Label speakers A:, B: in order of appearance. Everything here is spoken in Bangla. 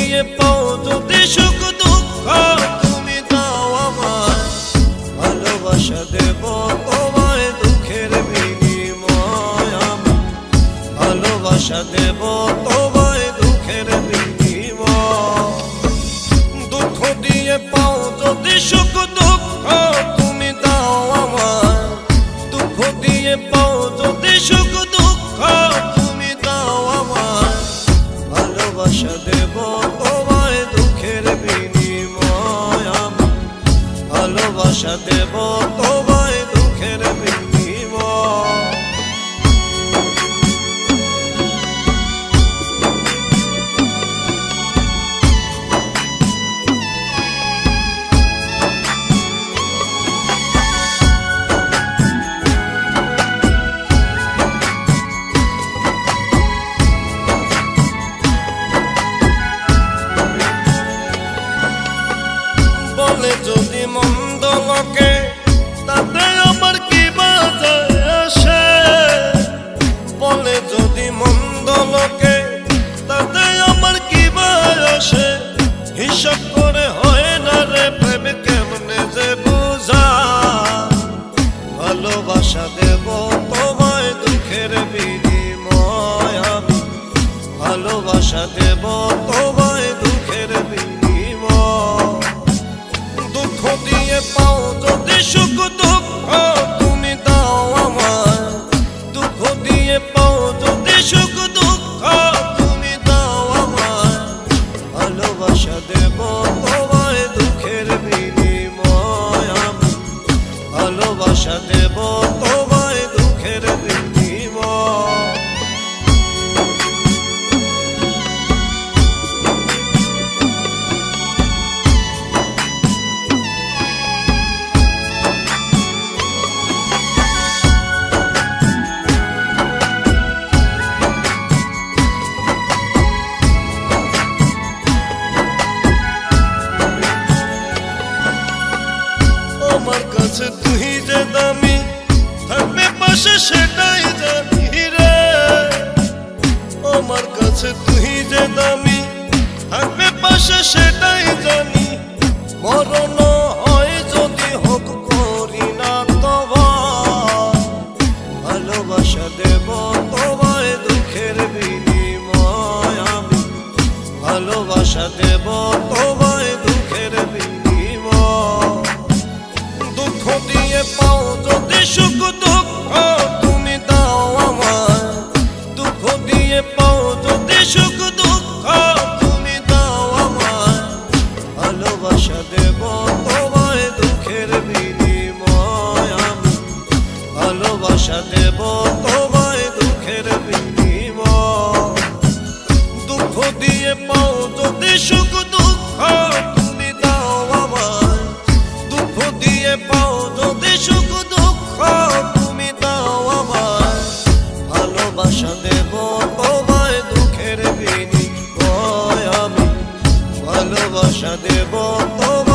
A: দিয়ে পাও যদি সুখ দুঃখ তুমি দাও আমায়, ভালোবাসা দেব তোমায় দুঃখের বিনিময় আমি, ভালোবাসা দেব তোমায় দুঃখের বিনিময়। দুঃখ দিয়ে পাও যদি সুখ দুঃখ তুমি দাও আমায়, দুঃখ দিয়ে পাও যদি সুখ দুঃখ তুমি দাও আমায়, ভালোবাসা দেব তোমায় দুঃখের বিনিময় আমি, ভালোবাসা দেব তোমায় দুঃখের বিনিময়। বলে যদি মন্দ লোকে তাতে আমার কি বাজে আসে, বলে যদি মন্দ লোকে তাতে আমার কি বাজে আসে, হিসাব করে হয় না রে প্রেম কেমনে যে বুঝা, ভালোবাসা দেব তোমায় দুঃখের বিনিময় আমি, ভালোবাসা দেব তোমায় দুঃখের বিনিময়। দুঃখ দিয়ে পাও যদি সুখ দুঃখ তুমি দাও আমায়, দুঃখ দিয়ে পাও যদি সুখ দুঃখ তুমি দাও আমায়, ভালোবাসা দেব তোমায় দুঃখের বিনিময় আমি, ভালোবাসা দেব তোমায় দুঃখের বিনিময়। আমার কাছে তুই যে দামি থাকবে পাশে সেটাই জানি রে, আমার কাছে তুই যে দামি থাকবে পাশে সেটাই জানি, মরণ হয় যদি হোক করি না তোমায়, ভালোবাসা দেব তোমায় দুঃখের বিনিময় আমি, ভালোবাসা দেব তোমায় দুঃখের বিনিময়। দুঃখ দিয়ে পাও যদি সুখ দুঃখ তুমি দাও আমায়, দুঃখ দিয়ে পাও যদি সুখ দুঃখ তুমি দাও আমায়, ভালোবাসা দেব তোমায় দুঃখের বিনিময় আমি, ভালোবাসা দেব তোমায় দুঃখের বিনিময়। দুঃখ দিয়ে পাও যদি সুখ দুঃখ তুমি দাও আমায়, দুঃখ দিয়ে পাও যদি সুখ দুঃখ তুমি দাও আমায়, ভালোবাসা দেব তোমায় দুঃখের বিনিময় আমি, ভালোবাসা দেব তোমায়।